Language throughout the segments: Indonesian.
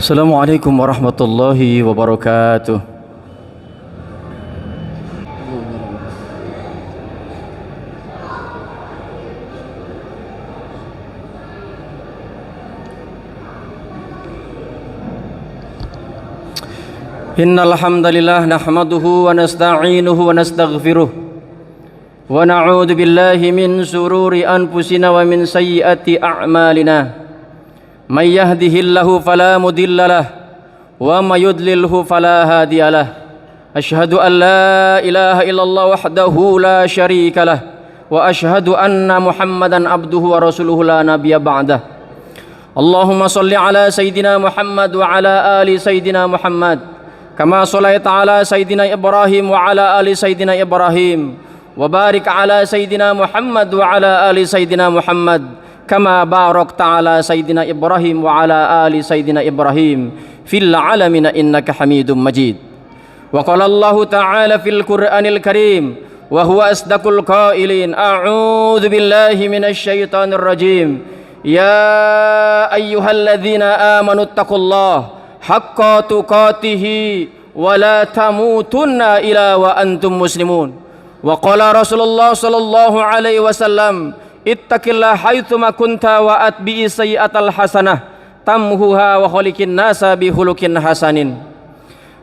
Assalamualaikum warahmatullahi wabarakatuh. Innal hamdalillah nahmaduhu wa nasta'inuhu wa nastaghfiruh wa na'udzu billahi min shururi anfusina wa min sayyiati a'malina. May yahdihillahu fala mudhillalah wa may yudlilhu fala hadiyalah. Asyhadu an la ilaha illallah wahdahu la syarikalah wa asyhadu anna Muhammadan abduhu wa rasuluhu la nabiyya ba'dah. Allahumma shalli ala sayidina Muhammad wa ala ali sayidina Muhammad kama shallaita ala sayidina Ibrahim wa ala ali sayidina Ibrahim wa barik ala sayidina Muhammad wa ala ali sayidina Muhammad kama barakta ala sayidina Ibrahim wa ala ali sayidina Ibrahim fil alamin innaka Hamidum Majid. Wa qala Allah ta'ala fil Qur'anil Karim wa huwa asdaqul qailin a'udzu billahi minasy syaithanir rajim. Ya ayyuhalladzina amanu taqullaha haqqa tuqatihi wa la tamutunna illa wa antum muslimun. Wa qala Rasulullah sallallahu alaihi wasallam ittaqillaha haitsuma kunta wa atbi'i sayyi'atal hasanah tamhuha wa khaliqin nasa bi khuluqin hasanin.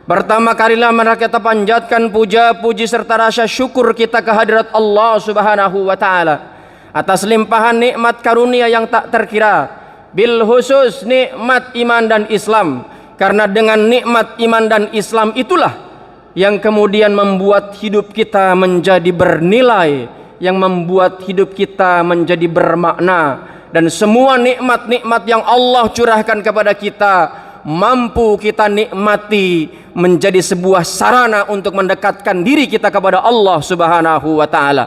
Pertama kalilah mari kita panjatkan puja puji serta rasa syukur kita kehadirat Allah Subhanahu wa taala atas limpahan nikmat karunia yang tak terkira, bil khusus nikmat iman dan Islam. Karena dengan nikmat iman dan Islam itulah yang kemudian membuat hidup kita menjadi bernilai, yang membuat hidup kita menjadi bermakna, dan semua nikmat-nikmat yang Allah curahkan kepada kita mampu kita nikmati menjadi sebuah sarana untuk mendekatkan diri kita kepada Allah Subhanahu wa taala.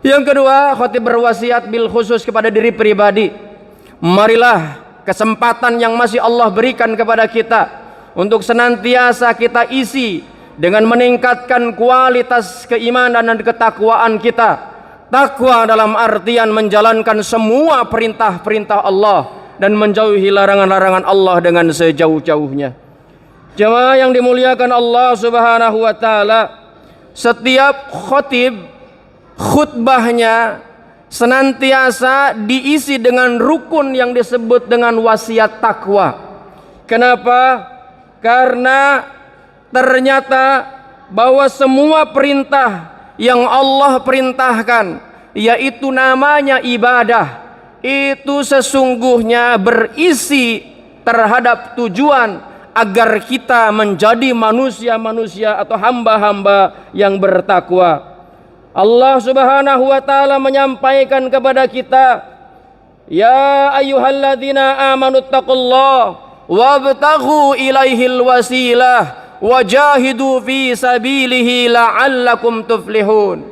Yang kedua, khatib berwasiat bil khusus kepada diri pribadi. Marilah kesempatan yang masih Allah berikan kepada kita untuk senantiasa kita isi dengan meningkatkan kualitas keimanan dan ketakwaan kita. Takwa dalam artian menjalankan semua perintah-perintah Allah dan menjauhi larangan-larangan Allah dengan sejauh-jauhnya. Jemaah yang dimuliakan Allah Subhanahu wa taala, setiap khatib khutbahnya senantiasa diisi dengan rukun yang disebut dengan wasiat takwa. Kenapa? Karena ternyata bahwa semua perintah yang Allah perintahkan, yaitu namanya ibadah, itu sesungguhnya berisi terhadap tujuan agar kita menjadi manusia-manusia atau hamba-hamba yang bertakwa. Allah Subhanahu wa taala menyampaikan kepada kita, ya ayyuhalladzina amanu taqullaha wabtaghu ilaihil wasilah wajahidu fi sabilihi la'allakum tuflihun.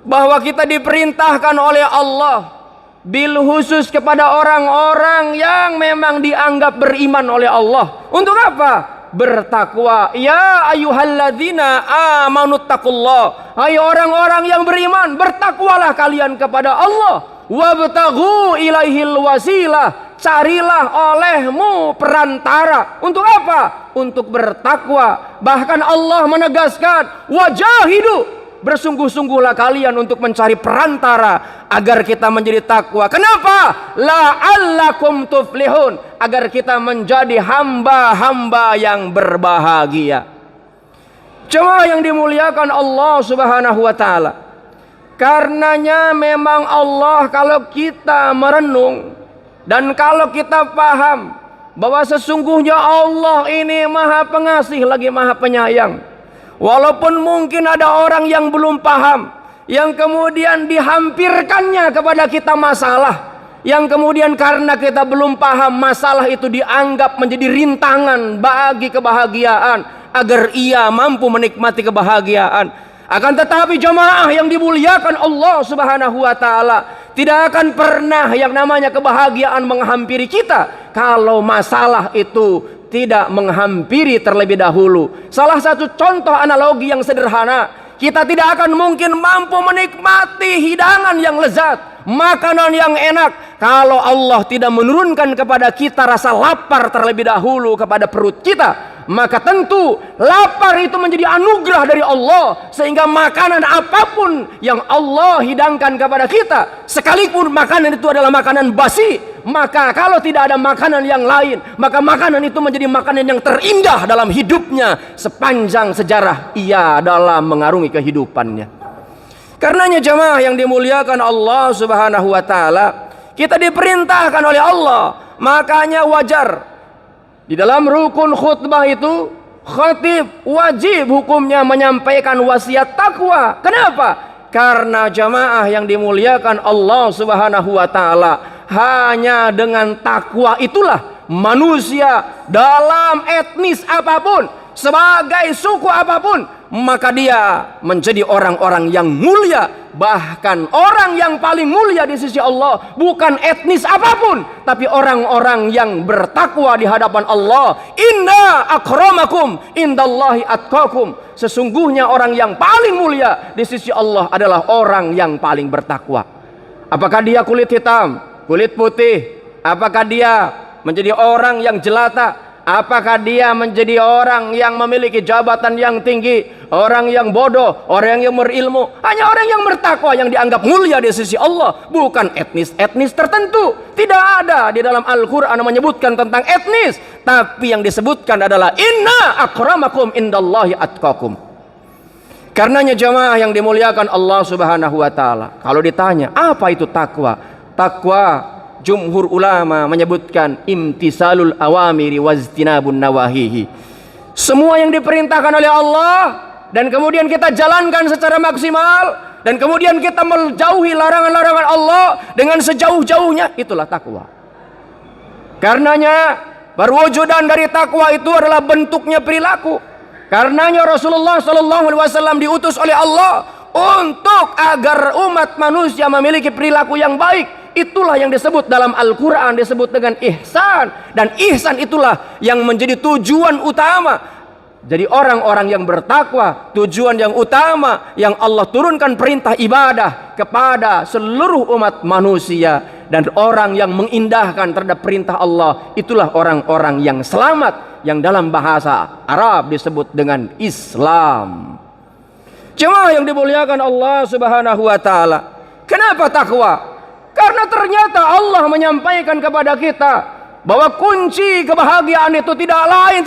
Bahwa kita diperintahkan oleh Allah bil khusus kepada orang-orang yang memang dianggap beriman oleh Allah. Untuk apa? Bertakwa. Ya ayyuhalladzina amanu taqullah, hai orang-orang yang beriman, bertakwalah kalian kepada Allah. Wabtaghu ilaihil wasilah, carilah olehmu perantara. Untuk apa? Untuk bertakwa. Bahkan Allah menegaskan wajahidu, bersungguh-sungguhlah kalian untuk mencari perantara agar kita menjadi takwa. Kenapa? La'allakum tuflihun, agar kita menjadi hamba-hamba yang berbahagia. Jemaah yang dimuliakan Allah Subhanahu wa taala, karenanya memang Allah, kalau kita merenung dan kalau kita paham bahwa sesungguhnya Allah ini Maha Pengasih lagi Maha Penyayang. Walaupun mungkin ada orang yang belum paham, yang kemudian dihampirkannya kepada kita masalah, yang kemudian karena kita belum paham, masalah itu dianggap menjadi rintangan bagi kebahagiaan agar ia mampu menikmati kebahagiaan. Akan tetapi jemaah yang dimuliakan Allah Subhanahu wa taala, tidak akan pernah yang namanya kebahagiaan menghampiri kita kalau masalah itu tidak menghampiri terlebih dahulu. Salah satu contoh analogi yang sederhana, kita tidak akan mungkin mampu menikmati hidangan yang lezat, makanan yang enak kalau Allah tidak menurunkan kepada kita rasa lapar terlebih dahulu kepada perut kita, maka tentu lapar itu menjadi anugerah dari Allah, sehingga makanan apapun yang Allah hidangkan kepada kita, sekalipun makanan itu adalah makanan basi, maka kalau tidak ada makanan yang lain, maka makanan itu menjadi makanan yang terindah dalam hidupnya sepanjang sejarah ia dalam mengarungi kehidupannya. Karenanya jemaah yang dimuliakan Allah Subhanahu wa taala, kita diperintahkan oleh Allah, makanya wajar di dalam rukun khutbah itu khatib wajib hukumnya menyampaikan wasiat takwa. Kenapa? Karena jamaah yang dimuliakan Allah Subhanahu wa taala, hanya dengan takwa itulah manusia dalam etnis apapun, sebagai suku apapun, maka dia menjadi orang-orang yang mulia. Bahkan orang yang paling mulia di sisi Allah bukan etnis apapun, tapi orang-orang yang bertakwa di hadapan Allah. Inna akramakum indallahi atqakum. Sesungguhnya orang yang paling mulia di sisi Allah adalah orang yang paling bertakwa. Apakah dia kulit hitam, kulit putih? Apakah dia menjadi orang yang jelata? Apakah dia menjadi orang yang memiliki jabatan yang tinggi, orang yang bodoh, orang yang berilmu? Hanya orang yang bertakwa yang dianggap mulia di sisi Allah, bukan etnis-etnis tertentu. Tidak ada di dalam Al-Quran menyebutkan tentang etnis, tapi yang disebutkan adalah inna akramakum indallahi atqakum. Karenanya jamaah yang dimuliakan Allah Subhanahu wa taala, kalau ditanya apa itu takwa? Takwa, jumhur ulama menyebutkan imtisalul awamiri wajtinabun nawahihi. Semua yang diperintahkan oleh Allah dan kemudian kita jalankan secara maksimal, dan kemudian kita menjauhi larangan-larangan Allah dengan sejauh-jauhnya, itulah takwa. Karenanya perwujudan dari takwa itu adalah bentuknya perilaku. Karenanya Rasulullah SAW diutus oleh Allah untuk agar umat manusia memiliki perilaku yang baik. Itulah yang disebut dalam Al-Quran disebut dengan ihsan. Dan ihsan itulah yang menjadi tujuan utama. Jadi orang-orang yang bertakwa, tujuan yang utama yang Allah turunkan perintah ibadah kepada seluruh umat manusia. Dan orang yang mengindahkan terhadap perintah Allah, itulah orang-orang yang selamat, yang dalam bahasa Arab disebut dengan Islam. Jemaah yang dimuliakan Allah Subhanahu wa taala, kenapa takwa? Karena ternyata Allah menyampaikan kepada kita bahwa kunci kebahagiaan itu tidak lain,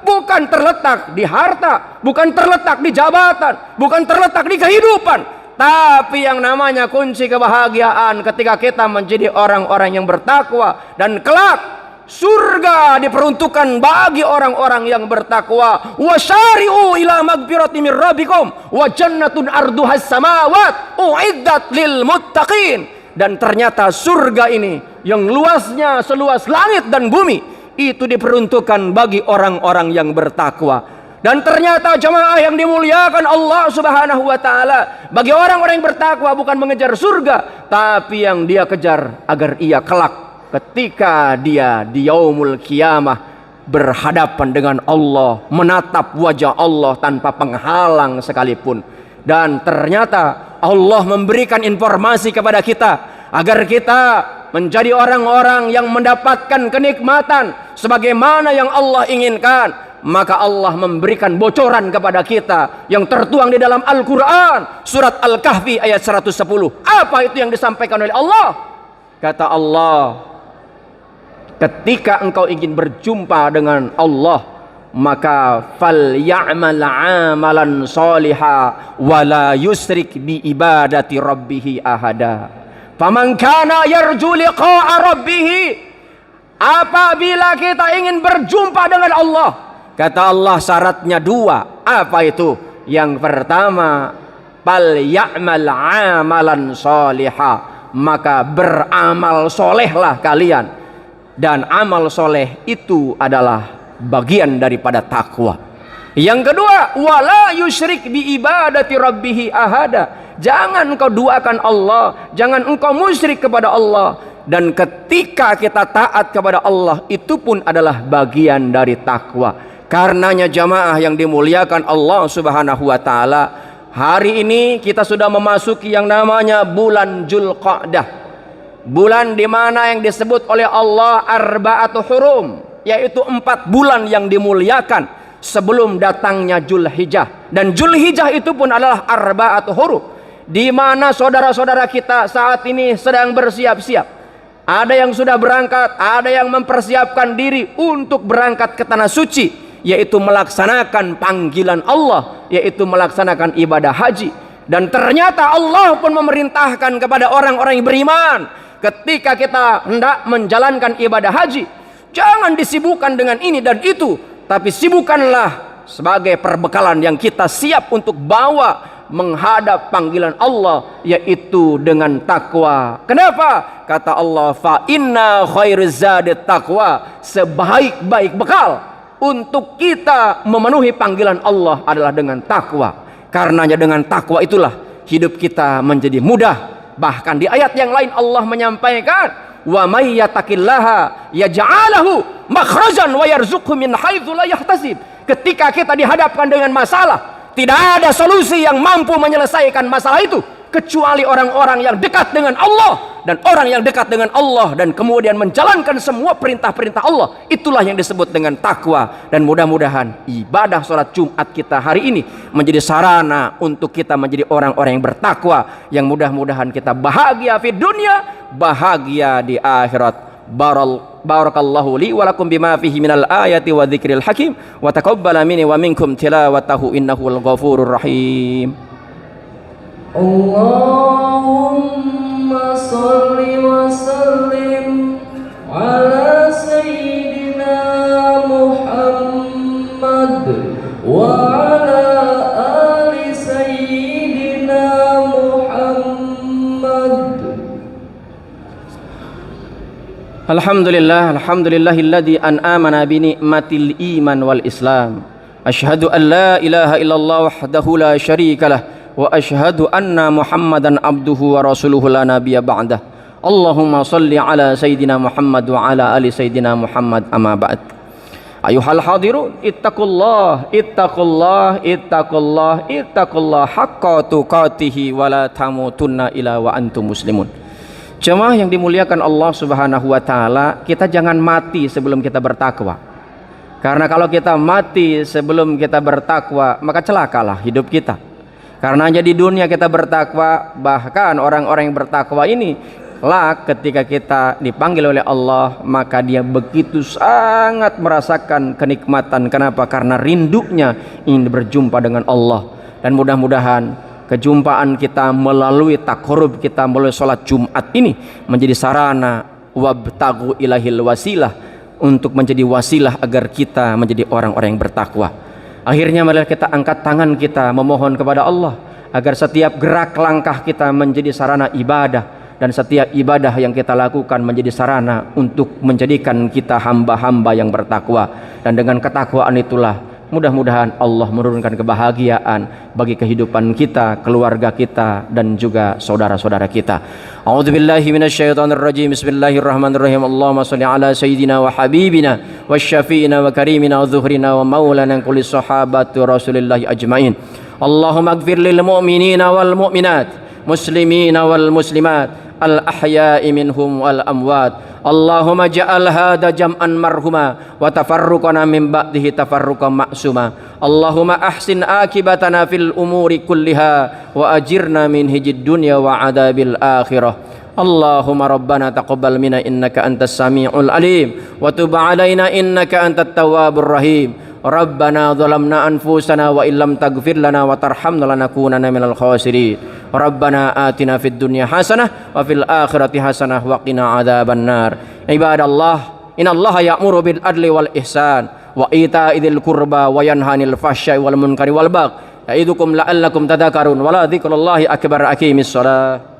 bukan terletak di harta, bukan terletak di jabatan, bukan terletak di kehidupan, tapi yang namanya kunci kebahagiaan ketika kita menjadi orang-orang yang bertakwa. Dan kelak surga diperuntukkan bagi orang-orang yang bertakwa. Wasyari'u ila magfirati min rabbikum wa jannatun arduhas samawat uiddat lil muttaqin. Dan ternyata surga ini yang luasnya seluas langit dan bumi itu diperuntukkan bagi orang-orang yang bertakwa. Dan ternyata jemaah yang dimuliakan Allah Subhanahu wa taala, bagi orang-orang yang bertakwa bukan mengejar surga, tapi yang dia kejar agar ia kelak ketika dia di yaumul qiyamah berhadapan dengan Allah, menatap wajah Allah tanpa penghalang sekalipun. Dan ternyata Allah memberikan informasi kepada kita agar kita menjadi orang-orang yang mendapatkan kenikmatan sebagaimana yang Allah inginkan. Maka Allah memberikan bocoran kepada kita yang tertuang di dalam Al-Quran, surat Al-Kahfi ayat 110. Apa itu yang disampaikan oleh Allah? Kata Allah, ketika engkau ingin berjumpa dengan Allah, maka fal ya'mal amalan sholiha wala yusrik bi ibadati rabbih ahada. Faman kana yarju liqa'a rabbih, apabila kita ingin berjumpa dengan Allah, kata Allah syaratnya dua. Apa itu? Yang pertama, fal ya'mal amalan sholiha, maka beramal solehlah kalian. Dan amal soleh itu adalah bagian daripada takwa. Yang kedua, wala yusyrik bi ibadati rabbih ahada. Jangan engkau duakan Allah, jangan engkau musyrik kepada Allah. Dan ketika kita taat kepada Allah, itu pun adalah bagian dari takwa. Karenanya jamaah yang dimuliakan Allah Subhanahu wa taala, hari ini kita sudah memasuki yang namanya bulan Dzulqa'dah. bulan di mana yang disebut oleh Allah arba'atu hurum, yaitu 4 bulan yang dimuliakan sebelum datangnya Zulhijjah. Dan Zulhijjah itu pun adalah arba'atu hurum, di mana saudara-saudara kita saat ini sedang bersiap-siap. Ada yang sudah berangkat, ada yang mempersiapkan diri untuk berangkat ke tanah suci, yaitu melaksanakan panggilan Allah, yaitu melaksanakan ibadah haji. Dan ternyata Allah pun memerintahkan kepada orang-orang yang beriman, ketika kita hendak menjalankan ibadah haji, jangan disibukkan dengan ini dan itu, tapi sibukkanlah sebagai perbekalan yang kita siap untuk bawa menghadap panggilan Allah, yaitu dengan takwa. Kenapa? Kata Allah, fa inna khairaz zadi taqwa, sebaik-baik bekal untuk kita memenuhi panggilan Allah adalah dengan takwa. Karenanya dengan takwa itulah hidup kita menjadi mudah. Bahkan di ayat yang lain Allah menyampaikan, wa may yattaqillaha yaj'alahu makhrajan wa yarzuqhu min haitsu la yahtasib. Ketika kita dihadapkan dengan masalah, tidak ada solusi yang mampu menyelesaikan masalah itu kecuali orang-orang yang dekat dengan Allah. Dan orang yang dekat dengan Allah dan kemudian menjalankan semua perintah-perintah Allah, itulah yang disebut dengan takwa. Dan mudah-mudahan ibadah sholat Jumat kita hari ini menjadi sarana untuk kita menjadi orang-orang yang bertakwa, yang mudah-mudahan kita bahagia di dunia, bahagia di akhirat. Barakallahu li wa lakum bima fihi minal ayati wa dzikril hakim, wa taqabbala minni wa minkum tilawatahu innahu al-ghafurur rahim. Allahumma salli wa sallim ala sayyidina Muhammad wa ala ali sayyidina Muhammad. Alhamdulillahilladzi an'amana bi ni'matil iman wal islam. Asyhadu an la ilaha illallah wahdahu la syarikalah wa asyhadu anna Muhammadan abduhu wa rasuluhu la nabiyya ba'dah. Allahumma salli ala sayyidina Muhammad wa ala ali sayyidina Muhammad, amma ba'd. Ayuhal hadirun, ittaqullah haqqa tuqatihi wa la tamutunna illa wa antum muslimun. Jemaah yang dimuliakan Allah Subhanahu wa taala, kita jangan mati sebelum kita bertakwa. Karena kalau kita mati sebelum kita bertakwa, maka celakalah hidup kita. Karena di dunia kita bertakwa, bahkan orang-orang yang bertakwa ini kelak ketika kita dipanggil oleh Allah, maka dia begitu sangat merasakan kenikmatan. Kenapa? Karena rindunya ingin berjumpa dengan Allah. Dan mudah-mudahan kejumpaan kita melalui takarrub kita melalui sholat Jumat ini menjadi sarana wabtagu ilahil wasilah, untuk menjadi wasilah agar kita menjadi orang-orang yang bertakwa. Akhirnya marilah kita angkat tangan kita memohon kepada Allah agar setiap gerak langkah kita menjadi sarana ibadah, dan setiap ibadah yang kita lakukan menjadi sarana untuk menjadikan kita hamba-hamba yang bertakwa. Dan dengan ketakwaan itulah mudah-mudahan Allah menurunkan kebahagiaan bagi kehidupan kita, keluarga kita, dan juga saudara-saudara kita. A'udzubillahi minasyaitonirrajim. Bismillahirrahmanirrahim. Allahumma shalli ala sayyidina wa habibina wa syafi'ina wa karimina wa zuhrina wa maulana kulli sahabati rasulillahi ajmain. Allahumma ighfir lil mu'minina wal mu'minat, muslimina wal muslimat, al ahya'i minhum wal amwat. Allahumma ja'al hadha jam'an marhuma wa tafarruqana min ba'dihi tafarruqan ma'suma. Allahumma ahsin akibatana fil umuri kulliha wa ajirna min hijid dunya wa adabil akhirah. Allahumma rabbana taqabbal minna innaka antas sami'ul alim wa tub 'alaina innaka antat tawwabur rahim. Rabbana zalamna anfusana wa illam taghfir lana wa tarhamna lanakunanna minal khasirin. Rabbana atina fid dunya hasanah wa fil akhirati hasanah wa qina adzaban nar. Ibadallah, innallaha ya'muru bil adli wal ihsan wa ita'idzil qurba wa yanha 'anil fahsya'i wal munkari wal baghi. Ya'idukum la'allakum tadhakkarun. Wa la dzikrullahi akbar. Aqimis shalah.